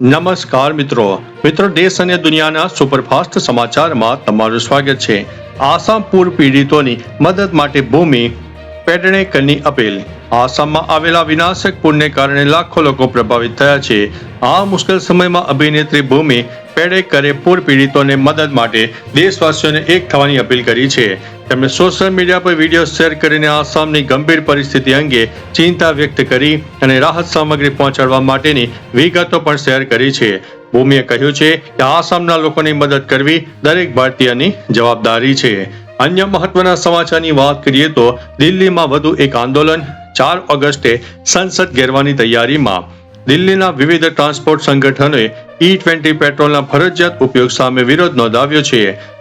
નમસ્કાર મિત્રો દેશ અને દુનિયાના સુપરફાસ્ટ સમાચારમાં તમારું સ્વાગત છે। આસામ પૂર પીડિતોની મદદ માટે ભૂમિ પેડણેકરની અપીલ। આસામમાં આવેલા વિનાશક પૂરને કારણે લાખો લોકો પ્રભાવિત થયા છે। આ મુશ્કેલ સમયમાં અભિનેત્રી ભૂમિ પેડણેકરે પૂર પીડિતોને મદદ માટે દેશવાસીઓને એક થવાની અપીલ કરી છે। તેમણે સોશિયલ મીડિયા પર વિડીયો શેર કરીને આસામની ગંભીર પરિસ્થિતિ અંગે ચિંતા વ્યક્ત કરી અને રાહત સામગ્રી પહોંચાડવા માટેની વિગતો પણ શેર કરી છે। ભૂમિએ કહ્યું છે કે આસામના લોકોની મદદ કરવી દરેક ભારતીયની જવાબદારી છે। અન્ય મહત્વના સમાચારની વાત કરીએ તો દિલ્હીમાં વધુ એક આંદોલન। 4 ઓગસ્ટે સંસદ ઘેરવાની તૈયારીમાં। દિલ્હીના વિવિધ ટ્રાન્સપોર્ટ સંગઠનોએ E20 પેટ્રોલના ફરજિયાત ઉપયોગ સામે વિરોધ નોંધાવ્યો છે।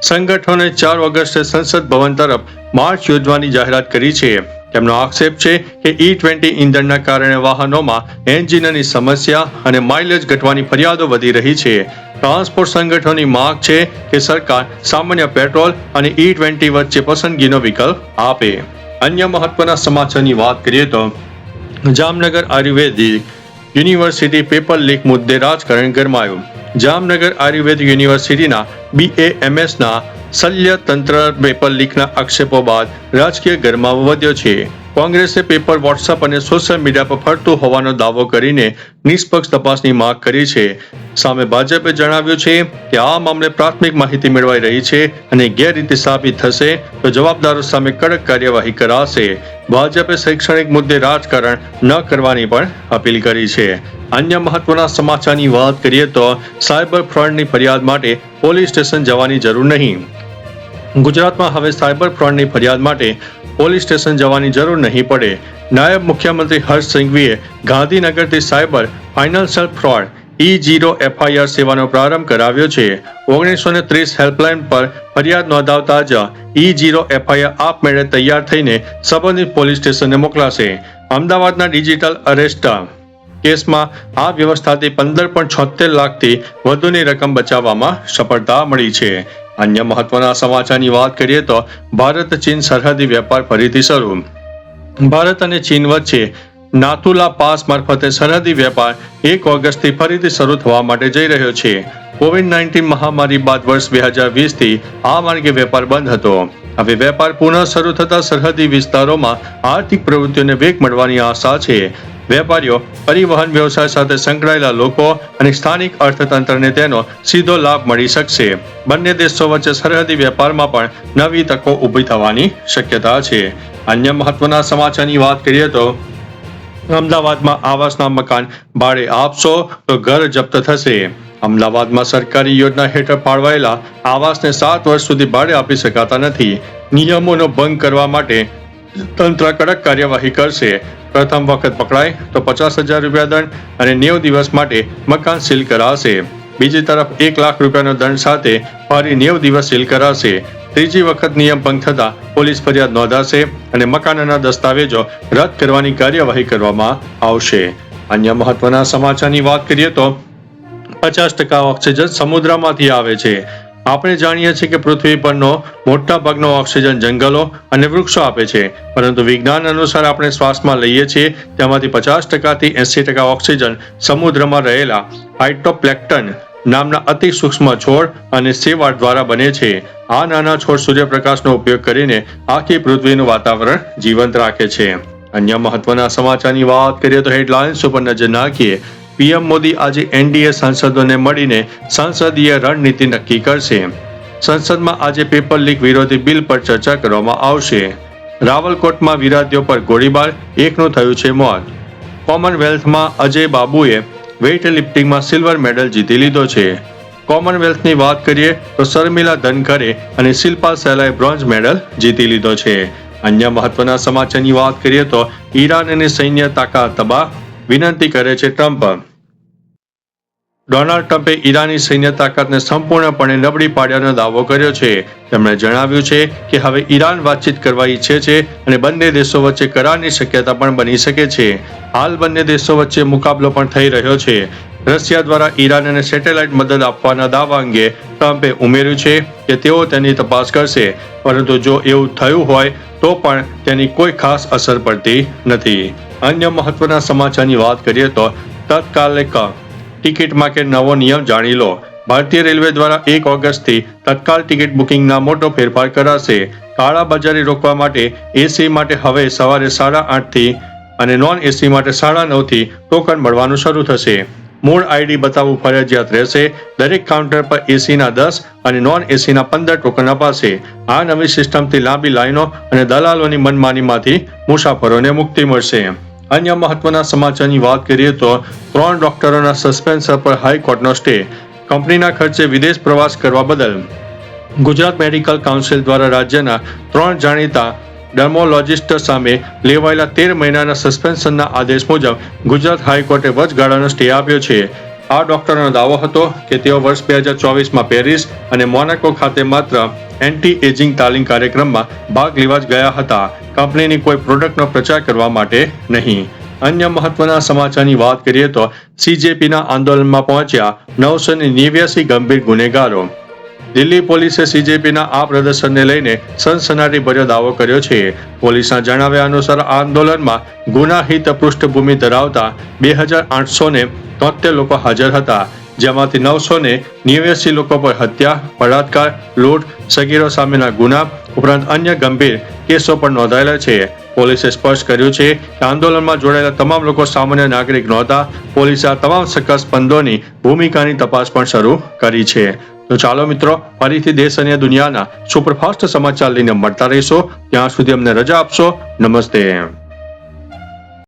સંગઠનોએ 4 ઓગસ્ટે સંસદ ભવન તરફ માર્ચ યોજવાની જાહેરાત કરી છે। તેમનો આક્ષેપ છે કે E20 ઇંધણના કારણે વાહનોમાં એન્જિનની સમસ્યા અને માઇલેજ ઘટવાની ફરિયાદો વધી રહી છે। ટ્રાન્સપોર્ટ સંગઠનોની માંગ છે કે સરકાર સામાન્ય પેટ્રોલ અને E20 વચ્ચે પસંદગીનો વિકલ્પ આપે। અન્ય મહત્વના સમાચારની વાત કરીએ તો જામનગર આયુર્વેદિક યુનિવર્સિટી પેપર લીક મુદ્દે રાજકારણ ગરમાયું। જામનગર આયુર્વેદ યુનિવર્સિટીના BAMSના શલ્યતંત્ર પેપર લીકના આક્ષેપો બાદ રાજકીય ગરમાવો વધ્યો છે। કોંગ્રેસે પેપર વોટ્સએપ અને સોશિયલ મીડિયા પર ફરતું હોવાનો દાવો કરીને નિષ્પક્ષ તપાસની માંગ કરી છે। સામે ભાજપે જણાવ્યું છે કે આ મામલે પ્રાથમિક માહિતી મેળવાઈ રહી છે અને ગેરરીતિ સાબિત થશે તો જવાબદારો સામે કડક કાર્યવાહી કરાશે। ભાજપે શૈક્ષણિક મુદ્દે રાજકારણ ન કરવાની પણ અપીલ કરી છે। અન્ય મહત્વના સમાચારની વાત કરીએ તો સાયબર ફ્રોડની ફરિયાદ માટે પોલીસ સ્ટેશન જવાની જરૂર નહીં। ગુજરાતમાં હવે સાયબર ફ્રોડની ફરિયાદ માટે પોલીસ સ્ટેશન જવાની જરૂર નહીં પડે। નાયબ મુખ્યમંત્રી હર્ષ સંઘવીએ ગાંધીનગરથી cyber financial fraud E0 FIR સેવાનો પ્રારંભ કરાવ્યો છે। 1930 હેલ્પલાઇન પર ફરિયાદ નોંધાવતા જ E0 FIR આપમેળે તૈયાર થઈને સંબંધિત પોલીસ સ્ટેશને મોકલાશે। અમદાવાદના ડિજિટલ અરેસ્ટ કેસમાં આ વ્યવસ્થાથી 15.76 લાખથી વધુની રકમ બચાવવામાં સફળતા મળી છે। અન્ય મહત્વના સમાચારની વાત કરીએ તો ભારત ચીન સરહદી વેપાર ફરીથી શરૂ। ભારત અને ચીન વચ્ચે નાથુલા પાસ મારફતે સરહદી વેપાર 1 ઓગસ્ટથી ફરીથી શરૂ થવા માટે જઈ રહ્યો છે। કોવિડ-19 મહામારી બાદ વર્ષ 2020થી આ માર્ગે વેપાર બંધ હતો। હવે વેપાર પુનઃ શરૂ થતા સરહદી વિસ્તારોમાં આર્થિક પ્રવૃત્તિઓને વેગ મળવાની આશા છે। વેપારીઓ, પરિવહન વ્યવસાય સાથે સંકળાયેલા લોકો અને સ્થાનિક અર્થતંત્રને તેનો સીધો લાભ મળી શકશે। બંને દેશો વચ્ચે સરહદી વેપારમાં પણ નવી તકો ઊભી થવાની શક્યતા છે। અન્ય મહત્વના સમાચારની વાત કરીએ તો અમદાવાદમાં આવાસના મકાન ભાડે આપશો તો ઘર જપ્ત થશે। અમદાવાદમાં સરકારી યોજના હેઠળ ફાળવાયેલા આવાસને 7 વર્ષ સુધી ભાડે આપી શકાતા નથી। નિયમોનો ભંગ કરવા માટે તંત્ર કડક કાર્યવાહી કરશે। પ્રથમ વખત પકડાય તો 50,000 રૂપિયા દંડ અને 90 દિવસ માટે મકાન સીલ કરાશે। બીજી તરફ 1 લાખ રૂપિયાનો દંડ સાથે ફરી 90 દિવસ સીલ કરાશે। ત્રીજી વખત નિયમ ભંગ થતા પોલીસ ફરિયાદ નોંધાશે અને મકાનના દસ્તાવેજો રદ કરવાની કાર્યવાહી કરવામાં આવશે। અન્ય મહત્વના સમાચારની વાત કરીએ તો 50% ઓક્સિજન સમુદ્રમાંથી આવે છે। આપણે જાણીએ છીએ કે પૃથ્વી પરનો મોટા ભાગનો ઓક્સિજન જંગલો અને વૃક્ષો આપે છે, પરંતુ વિજ્ઞાન અનુસાર આપણે શ્વાસમાં લઈએ છીએ તેમાંથી 50%થી 80% ઓક્સિજન સમુદ્રમાં રહેલા ફાઇટોપ્લેન્ક્ટન નામના અતિ સૂક્ષ્મ છોડ અને શેવાળ દ્વારા બને છે। આ નાના છોડ સૂર્યપ્રકાશનો ઉપયોગ કરીને આખી પૃથ્વીનું વાતાવરણ જીવંત રાખે છે। અન્ય મહત્વના સમાચારની વાત કરીએ તો હેડલાઇન્સ ઉપર નજર નાખીએ। PM મોદી આજે NDA સાંસદોને મળીને સંસદીય રણનીતિ નક્કી કરશે। સંસદમાં આજે પેપર લીક વિરોધી બિલ પર ચર્ચા કરવામાં આવશે। રાવલકોટમાં વિરાધીઓ પર ગોળીબાર, એકનું થયું છે મોત। કોમનવેલ્થમાં અજય બાબુએ વેઇટ લિફ્ટિંગમાં સિલ્વર મેડલ જીતી લીધો છે। કોમનવેલ્થની વાત કરીએ તો શર્મિલા ધનખરે અને શિલ્પા શેલાએ બ્રોન્ઝ મેડલ જીતી લીધો છે। અન્ય મહત્વના સમાચારની વાત કરીએ તો ઈરાનની સૈન્ય તાકાત તબાહ, વિનંતી કરે છે ટ્રમ્પ। ડોનાલ્ડ ટ્રમ્પે ઈરાની સૈન્ય તાકાતને સંપૂર્ણપણે નબળી પાડ્યાનો દાવો કર્યો છે। તેમણે જણાવ્યું છે કે હવે ઈરાન વાતચીત કરવા ઈચ્છે છે અને બંને દેશો વચ્ચે કરારની શક્યતા પણ બની શકે છે। હાલ બંને દેશો વચ્ચે મુકાબલો પણ થઈ રહ્યો છે। રશિયા દ્વારા ઈરાનને સેટેલાઇટ મદદ આપવાના દાવા અંગે ટ્રમ્પે ઉમેર્યું છે કે તેઓ તેની તપાસ કરશે, પરંતુ જો એવું થયું હોય તો પણ તેની કોઈ ખાસ અસર પડતી નથી। અન્ય મહત્વના સમાચારની વાત કરીએ તો તત્કાલિક ટિકિટમાં કે નવો નિયમ જાણી લો. ભારતીય રેલવે દ્વારા 1 ઓગસ્ટથી તત્કાલ ટિકિટ બુકિંગના મોટો ફેરફાર કરાશે. કાળા બજારી રોકવા માટે એસી માટે હવે સવારે 8:30 અને નોન એસી માટે 9:30 થી ટોકન મળવાનું શરૂ થશે. મૂળ આઈડી બતાવવું ફરજિયાત રહેશે. દરેક કાઉન્ટર પર એસીના 10 અને નોન એસીના 15 ટોકન અપાશે. આ નવી સિસ્ટમથી લાંબી લાઈનો અને દલાલોની મનમાનીમાંથી મુસાફરોને મુક્તિ મળશે. અન્ય મહત્વના સમાચારની વાત કરીએ તો 3 ડોક્ટરોના સસ્પેન્શન પર હાઈકોર્ટનો સ્ટે. કંપનીના ખર્ચે વિદેશ પ્રવાસ કરવા બદલ ગુજરાત મેડિકલ કાઉન્સિલ દ્વારા રાજ્યના 3 જાણીતા ડર્મોલોજિસ્ટ સામે લેવાયેલા 13 મહિનાના સસ્પેન્શનના આદેશ મુજબ ગુજરાત હાઈકોર્ટે વચગાળાનો સ્ટે આપ્યો છે. આ ડોક્ટરોનો દાવો હતો કે તેઓ વર્ષ 2024માં પેરિસ અને મોનાકો ખાતે માત્ર એન્ટી એજિંગ તાલીમ કાર્યક્રમમાં ભાગ લેવા જ ગયા હતા, કંપનીની કોઈ પ્રોડક્ટનો પ્રચાર કરવા માટે નહીં. અન્ય મહત્વના સમાચારની વાત કરીએ તો સીજેપીના આંદોલનમાં પહોંચ્યા 989 ગંભીર ગુનેગારો. દિલ્હી પોલીસે સીજેપીના આ પ્રદર્શનને લઈને સનસનાટીભર્યો દાવો કર્યો છે. પોલીસના જણાવ્યા અનુસાર આ આંદોલનમાં ગુનાહિત પૃષ્ઠભૂમિ ધરાવતા 2873 લોકો હાજર હતા, જેમાંથી 989 લોકો પર હત્યા, બળાત્કાર, લૂંટ, સગીરો સામેના ગુના ઉપરાંત અન્ય ગંભીર કેસો પણ નોંધાયેલા છે. પોલીસે સ્પષ્ટ કર્યું છે કે આંદોલનમાં જોડાયેલા તમામ લોકો સામાન્ય નાગરિક નહોતા. પોલીસે આ તમામ શંકાસ્પદોની ભૂમિકાની તપાસ પણ શરૂ કરી છે. તો ચાલો મિત્રો, ફરીથી દેશ અને દુનિયાના સુપરફાસ્ટ સમાચાર લઈને મળતા રહીશો. ત્યાં સુધી અમને રજા આપશો. નમસ્તે.